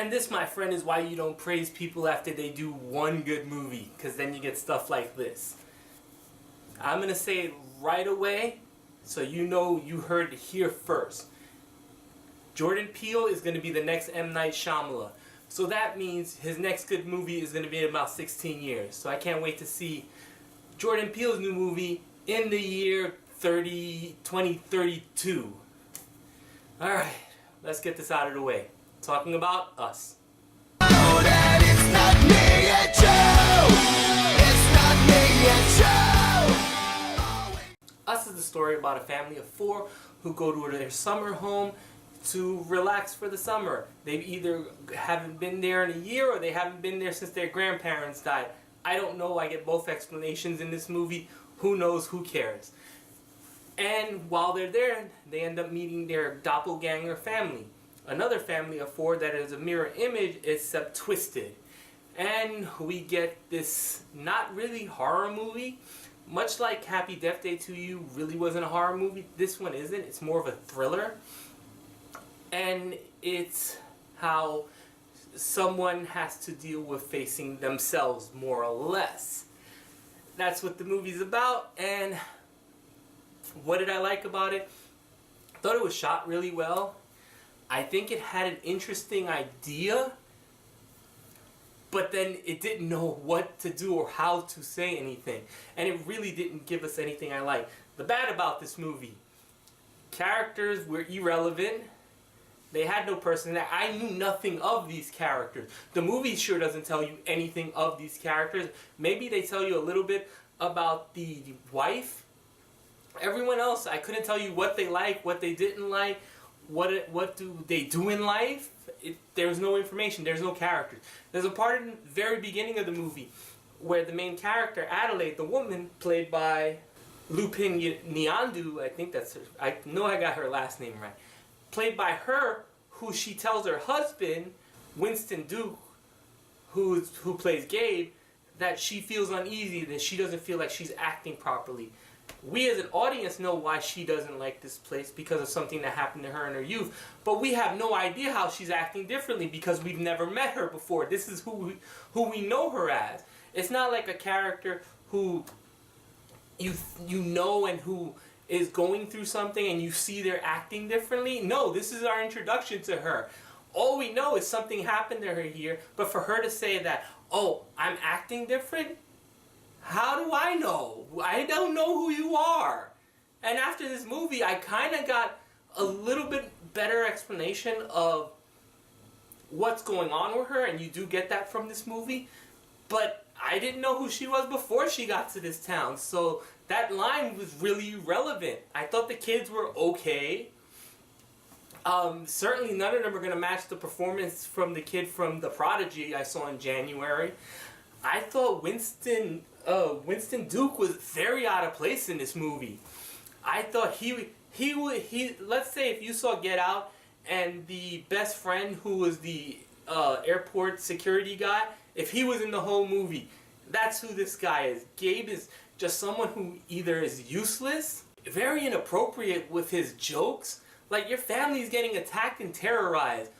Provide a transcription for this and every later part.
And this, my friend, is why you don't praise people after they do one good movie, because then you get stuff like this. I'm going to say it right away so you know you heard it here first. Jordan Peele is going to be the next M. Night Shyamalan. So that means his next good movie is going to be in about 16 years. So I can't wait to see Jordan Peele's new movie in the year 2032. Alright, let's get this out of the way. Talking about Us. Us is the story about a family of 4 who go to their summer home to relax for the summer. They either haven't been there in a year or they haven't been there since their grandparents died. I don't know, I get both explanations in this movie. Who knows, who cares? And while they're there, they end up meeting their doppelganger family. Another family of 4 that is a mirror image except twisted. And we get this not really horror movie. Much like Happy Death Day to You really wasn't a horror movie, this one isn't. It's more of a thriller. And it's how someone has to deal with facing themselves, more or less. That's what the movie's about. And what did I like about it? I thought it was shot really well. I think it had an interesting idea, but then it didn't know what to do or how to say anything. And it really didn't give us anything I like. The bad about this movie, characters were irrelevant. They had no personality. I knew nothing of these characters. The movie sure doesn't tell you anything of these characters. Maybe they tell you a little bit about the wife. Everyone else, I couldn't tell you what they like, what they didn't like, what do they do in life. There's no information. There's no characters. There's a part in the very beginning of the movie where the main character, Adelaide, the woman, played by Lupita Nyong'o, I think that's her. I know I got her last name right. Played by her, who she tells her husband, Winston Duke, who plays Gabe, that she feels uneasy, that she doesn't feel like she's acting properly. We as an audience know why she doesn't like this place because of something that happened to her in her youth. But we have no idea how she's acting differently because we've never met her before. This is who we know her as. It's not like a character who you know and who is going through something and you see they're acting differently. No, this is our introduction to her. All we know is something happened to her here, but for her to say that, oh, I'm acting different? How do I know? I don't know who you are. And after this movie, I kind of got a little bit better explanation of what's going on with her, and you do get that from this movie. But I didn't know who she was before she got to this town, so that line was really irrelevant. I thought the kids were okay. Certainly none of them are going to match the performance from the kid from The Prodigy I saw in January. I thought Winston Duke was very out of place in this movie. I thought he let's say if you saw Get Out and the best friend who was the airport security guy, if he was in the whole movie, that's who this guy is. Gabe is just someone who either is useless, very inappropriate with his jokes, like your family's getting attacked and terrorized.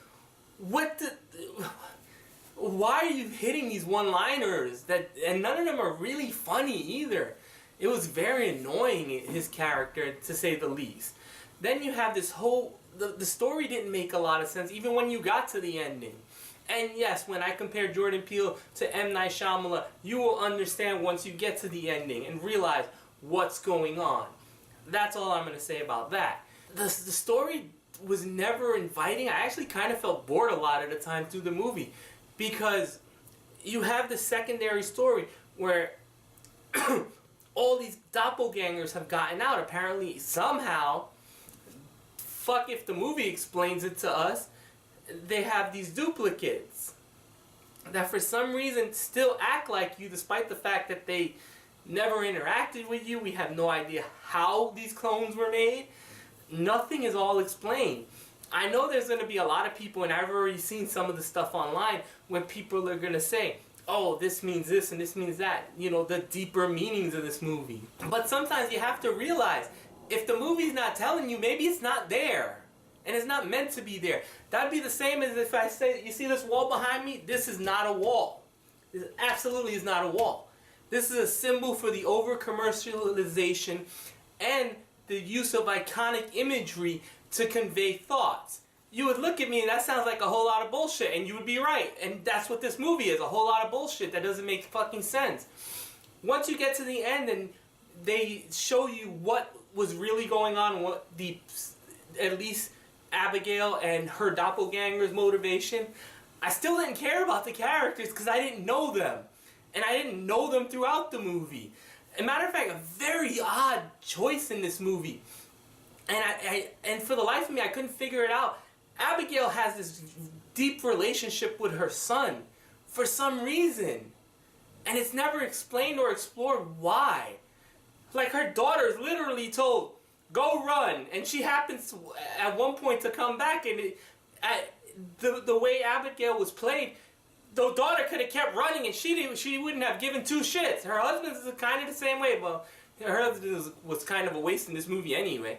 Why are you hitting these one-liners and none of them are really funny either? It was very annoying, his character, to say the least. Then you have this whole, the story didn't make a lot of sense even when you got to the ending. And yes, when I compare Jordan Peele to M. Night Shyamalan, you will understand once you get to the ending and realize what's going on. That's all I'm going to say about that. The story was never inviting. I actually kind of felt bored a lot of the time through the movie because you have the secondary story where all these doppelgangers have gotten out. Apparently, somehow, fuck if the movie explains it to us, they have these duplicates that for some reason still act like you despite the fact that they never interacted with you. We have no idea how these clones were made. Nothing is all explained. I know there's going to be a lot of people, and I've already seen some of the stuff online, when people are going to say, oh, this means this and this means that. You know, the deeper meanings of this movie. But sometimes you have to realize, if the movie's not telling you, maybe it's not there. and it's not meant to be there. That'd be the same as if I say, you see this wall behind me? This is not a wall. This absolutely is not a wall. This is a symbol for the over-commercialization and the use of iconic imagery to convey thoughts. You would look at me and that sounds like a whole lot of bullshit, and you would be right. And that's what this movie is, a whole lot of bullshit that doesn't make fucking sense. Once you get to the end and they show you what was really going on, what at least Abigail and her doppelganger's motivation, I still didn't care about the characters because I didn't know them. And I didn't know them throughout the movie. As a matter of fact, a very odd choice in this movie. And for the life of me, I couldn't figure it out. Abigail has this deep relationship with her son for some reason. And it's never explained or explored why. Like, her daughter is literally told, go run. And she happens at one point to come back. And the way Abigail was played, the daughter could have kept running and she wouldn't have given two shits. Her husband is kind of the same way. Well, her husband was kind of a waste in this movie anyway.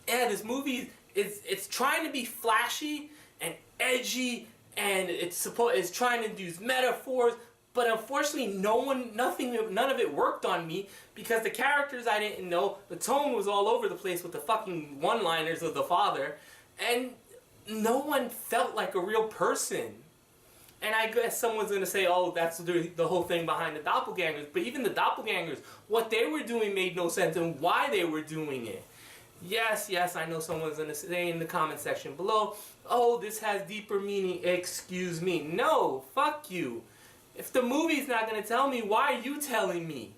Yeah, this movie it's trying to be flashy and edgy, and it's trying to use metaphors, but unfortunately none of it worked on me because the characters I didn't know, the tone was all over the place with the fucking one-liners of the father, and no one felt like a real person. And I guess someone's going to say, oh, that's the whole thing behind the doppelgangers. But even the doppelgangers, what they were doing made no sense and why they were doing it. Yes, I know someone's going to say in the comment section below, oh, this has deeper meaning, excuse me. No, fuck you. If the movie's not going to tell me, why are you telling me?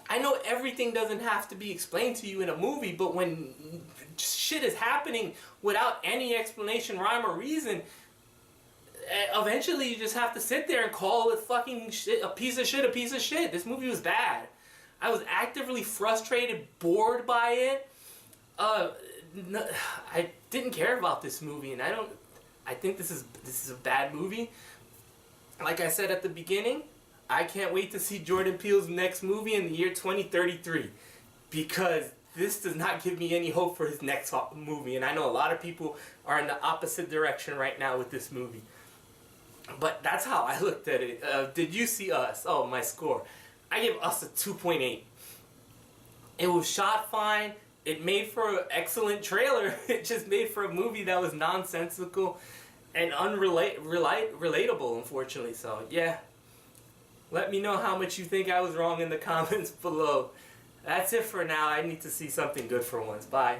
I know everything doesn't have to be explained to you in a movie, but when shit is happening without any explanation, rhyme, or reason, eventually you just have to sit there and call it fucking shit, a piece of shit. This movie was bad. I was actively frustrated, bored by it. I didn't care about this movie, and I think this is a bad movie. Like I said at the beginning, I can't wait to see Jordan Peele's next movie in the year 2033, because this does not give me any hope for his next movie, and I know a lot of people are in the opposite direction right now with this movie. But that's how I looked at it. Did you see Us? Oh, my score. I give Us a 2.8. It was shot fine. It made for an excellent trailer. It just made for a movie that was nonsensical and relatable, unfortunately. So, yeah. Let me know how much you think I was wrong in the comments below. That's it for now. I need to see something good for once. Bye.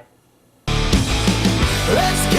Let's go!